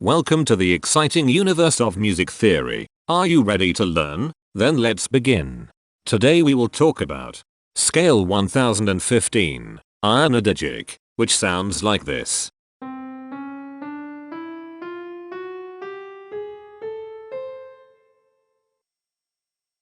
Welcome to the exciting universe of music theory. Are you ready to learn? Then let's begin. Today we will talk about Scale 1015, Ionodygic, which sounds like this.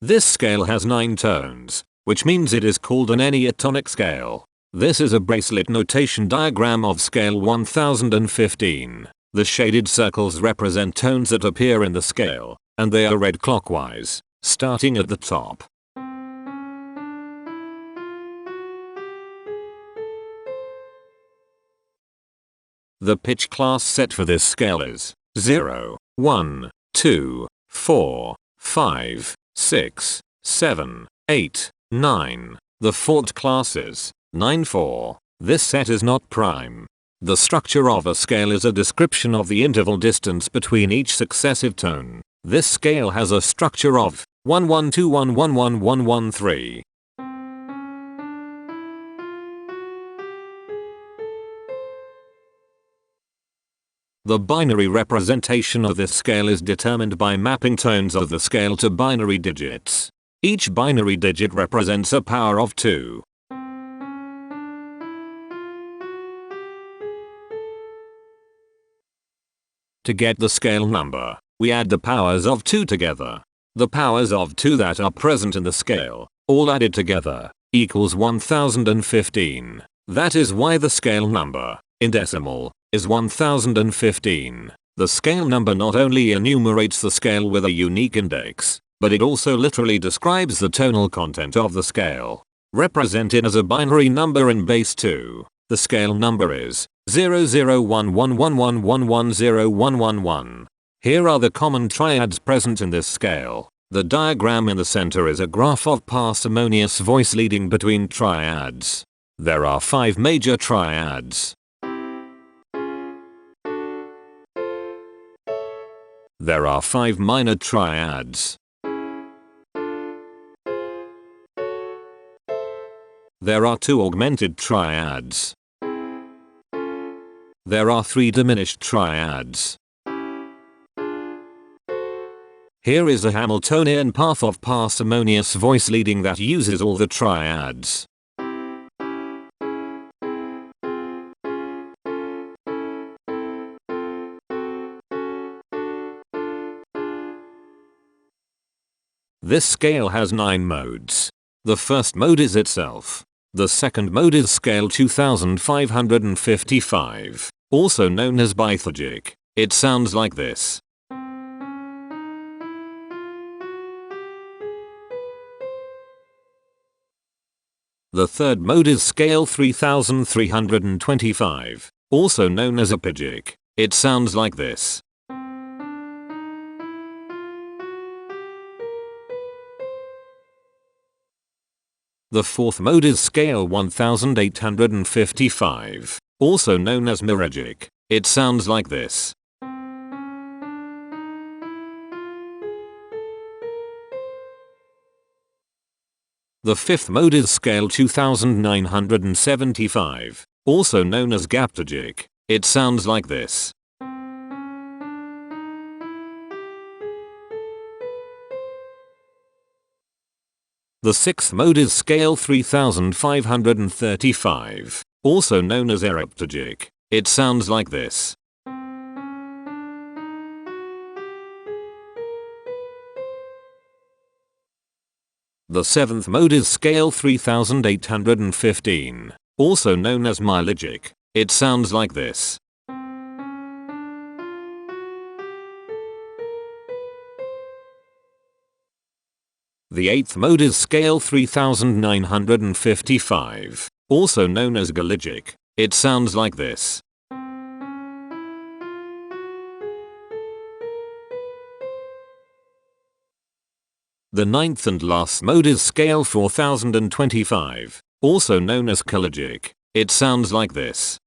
This scale has 9 tones, which means it is called an enneatonic scale. This is a bracelet notation diagram of scale 1015. The shaded circles represent tones that appear in the scale, and they are read clockwise, starting at the top. The pitch class set for this scale is 0, 1, 2, 4, 5, 6, 7, 8, 9. The fault class is 9, 4. This set is not prime. The structure of a scale is a description of the interval distance between each successive tone. This scale has a structure of 1 1 2 1 1 1 1 1 3. The binary representation of this scale is determined by mapping tones of the scale to binary digits. Each binary digit represents a power of 2. To get the scale number, we add the powers of 2 together. The powers of 2 that are present in the scale, all added together, equals 1015. That is why the scale number, in decimal, is 1015. The scale number not only enumerates the scale with a unique index, but it also literally describes the tonal content of the scale. Represented as a binary number in base 2, the scale number is 001111110111. Here are the common triads present in this scale. The diagram in the center is a graph of parsimonious voice leading between triads. There are 5 major triads. There are 5 minor triads. There are 2 augmented triads. There are 3 diminished triads. Here is a Hamiltonian path of parsimonious voice leading that uses all the triads. This scale has 9 modes. The first mode is itself. The second mode is scale 2555, also known as Ionodygic. It sounds like this. The third mode is scale 3325, also known as Imperfections. It sounds like this. The fourth mode is scale 1855, also known as Ionodygic. It sounds like this. The fifth mode is scale 2975, also known as Ionodygic. It sounds like this. The sixth mode is scale 3535, also known as Heteromorphisms. It sounds like this. The seventh mode is scale 3815, also known as Ionodygic. It sounds like this. The eighth mode is scale 3955, also known as Ionodygic. It sounds like this. The ninth and last mode is scale 4025, also known as Ionodygic. It sounds like this.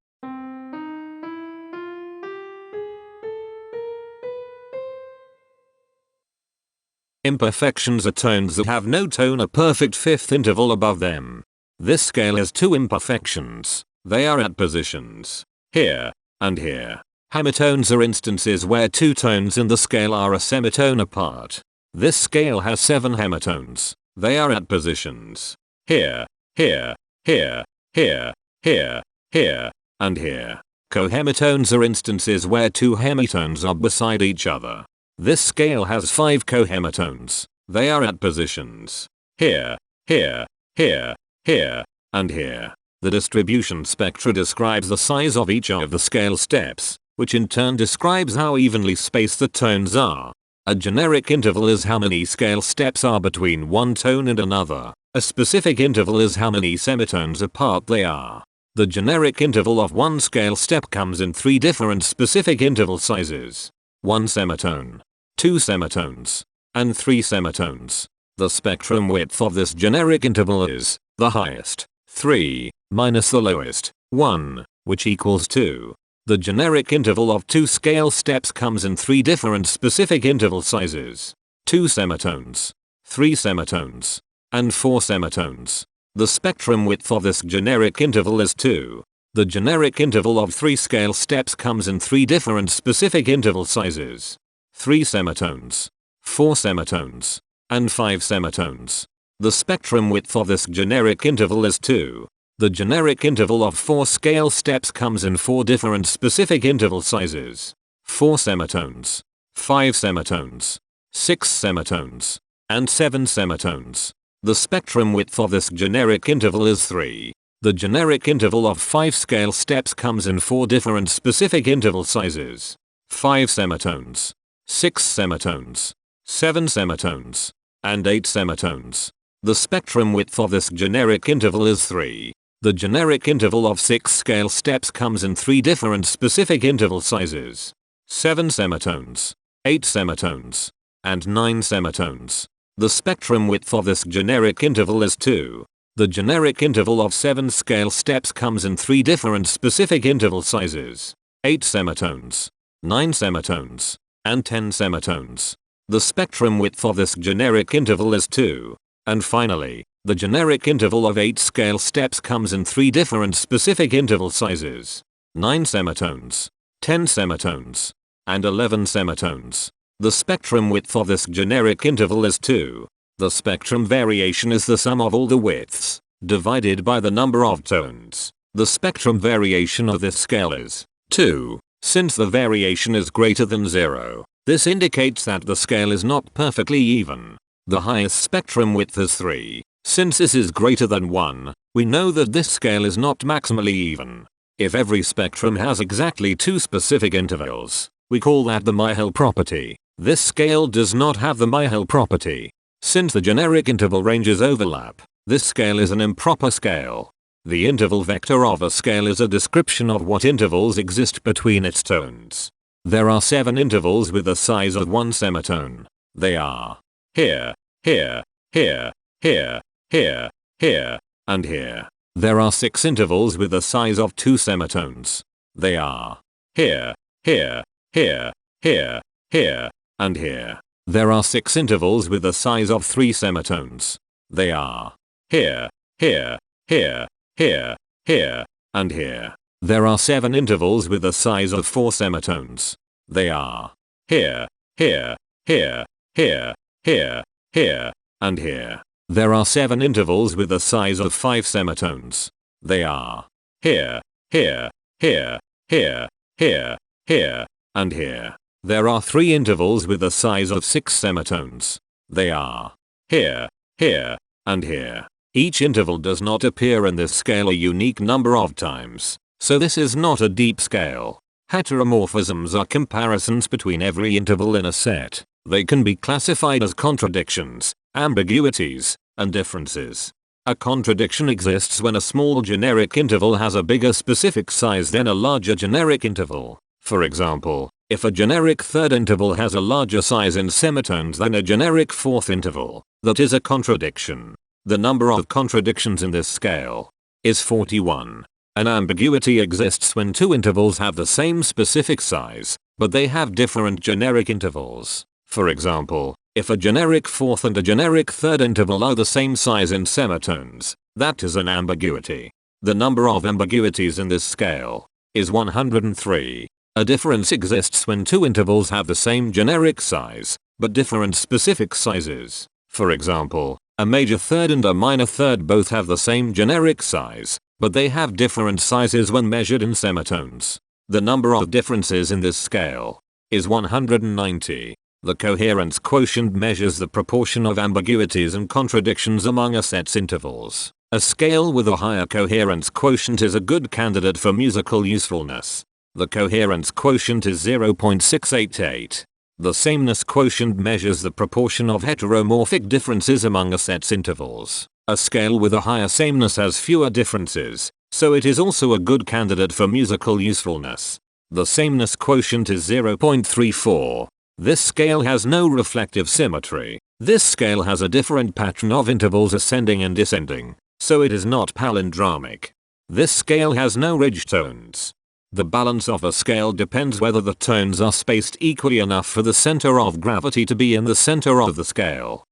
Imperfections are tones that have no tone a perfect fifth interval above them. This scale has 2 imperfections. They are at positions here and here. Hemitones are instances where two tones in the scale are a semitone apart. This scale has 7 hemitones. They are at positions here, here, here, here, here, here, and here. Cohemitones are instances where two hemitones are beside each other. This scale has 5 cohemitones. They are at positions here, here, here, here, and here. The distribution spectra describes the size of each of the scale steps, which in turn describes how evenly spaced the tones are. A generic interval is how many scale steps are between one tone and another. A specific interval is how many semitones apart they are. The generic interval of one scale step comes in 3 different specific interval sizes: 1 semitone, 2 semitones, and 3 semitones. The spectrum width of this generic interval is the highest, 3, minus the lowest, 1, which equals 2. The generic interval of 2 scale steps comes in 3 different specific interval sizes: 2 semitones, 3 semitones, and 4 semitones. The spectrum width of this generic interval is 2. The generic interval of 3 scale steps comes in 3 different specific interval sizes: 3 semitones, 4 semitones, and 5 semitones. The spectrum width of this generic interval is 2. The generic interval of 4 scale steps comes in 4 different specific interval sizes: 4 semitones, 5 semitones, 6 semitones, and 7 semitones. The spectrum width of this generic interval is 3. The generic interval of 5 scale steps comes in 4 different specific interval sizes: 5 semitones, 6 semitones, 7 semitones, and 8 semitones. The spectrum width of this generic interval is 3. The generic interval of 6 scale steps comes in 3 different specific interval sizes: 7 semitones, 8 semitones, and 9 semitones. The spectrum width of this generic interval is 2. The generic interval of 7 scale steps comes in 3 different specific interval sizes: 8 semitones, 9 semitones, and 10 semitones. The spectrum width of this generic interval is 2. And finally, the generic interval of 8 scale steps comes in 3 different specific interval sizes: 9 semitones, 10 semitones, and 11 semitones. The spectrum width of this generic interval is 2. The spectrum variation is the sum of all the widths, divided by the number of tones. The spectrum variation of this scale is 2. Since the variation is greater than 0, this indicates that the scale is not perfectly even. The highest spectrum width is 3. Since this is greater than 1, we know that this scale is not maximally even. If every spectrum has exactly 2 specific intervals, we call that the Myhill property. This scale does not have the Myhill property. Since the generic interval ranges overlap, this scale is an improper scale. The interval vector of a scale is a description of what intervals exist between its tones. There are 7 intervals with the size of 1 semitone. They are here, here, here, here, here, here, and here. There are 6 intervals with the size of 2 semitones. They are here, here, here, here, here, and here. There are 6 intervals with the size of 3 semitones. They are here, here, here, here, here, and here. There are 7 intervals with the size of 4 semitones. They are here, here, here, here, here, here, and here. There are 7 intervals with the size of 5 semitones. They are here, here, here, here, here, here, and here. There are 3 intervals with the size of 6 semitones. They are here, here, and here. Each interval does not appear in this scale a unique number of times, so this is not a deep scale. Heteromorphisms are comparisons between every interval in a set. They can be classified as contradictions, ambiguities, and differences. A contradiction exists when a small generic interval has a bigger specific size than a larger generic interval. For example, if a generic third interval has a larger size in semitones than a generic fourth interval, that is a contradiction. The number of contradictions in this scale is 41. An ambiguity exists when 2 intervals have the same specific size, but they have different generic intervals. For example, if a generic fourth and a generic third interval are the same size in semitones, that is an ambiguity. The number of ambiguities in this scale is 103. A difference exists when two intervals have the same generic size, but different specific sizes. For example, a major third and a minor third both have the same generic size, but they have different sizes when measured in semitones. The number of differences in this scale is 190. The coherence quotient measures the proportion of ambiguities and contradictions among a set's intervals. A scale with a higher coherence quotient is a good candidate for musical usefulness. The coherence quotient is 0.688. The sameness quotient measures the proportion of heteromorphic differences among a set's intervals. A scale with a higher sameness has fewer differences, so it is also a good candidate for musical usefulness. The sameness quotient is 0.34. This scale has no reflective symmetry. This scale has a different pattern of intervals ascending and descending, so it is not palindromic. This scale has no ridge tones. The balance of a scale depends whether the tones are spaced equally enough for the center of gravity to be in the center of the scale.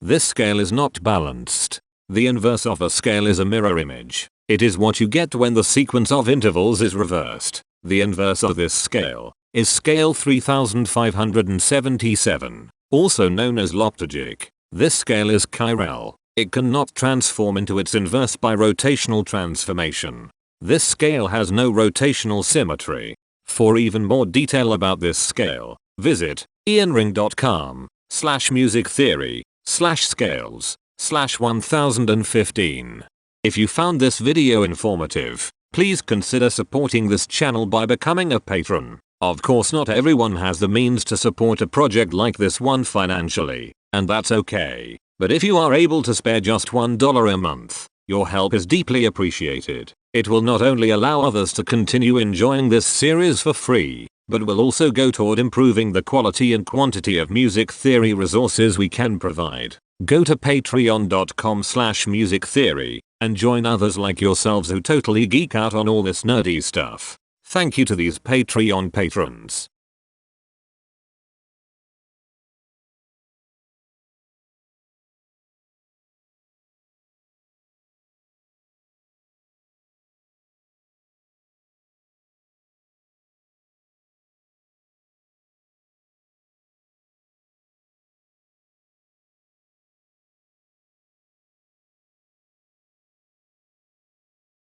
This scale is not balanced. The inverse of a scale is a mirror image. It is what you get when the sequence of intervals is reversed. The inverse of this scale is scale 3577, also known as Ionodygic. This scale is chiral. It cannot transform into its inverse by rotational transformation. This scale has no rotational symmetry. For even more detail about this scale, visit ionring.com/musictheory/scales/1015. If you found this video informative, please consider supporting this channel by becoming a patron. Of course, not everyone has the means to support a project like this one financially, and that's okay. But if you are able to spare just $1 a month, your help is deeply appreciated. It will not only allow others to continue enjoying this series for free, but will also go toward improving the quality and quantity of music theory resources we can provide. Go to patreon.com/musictheory and join others like yourselves who totally geek out on all this nerdy stuff. Thank you to these Patreon patrons.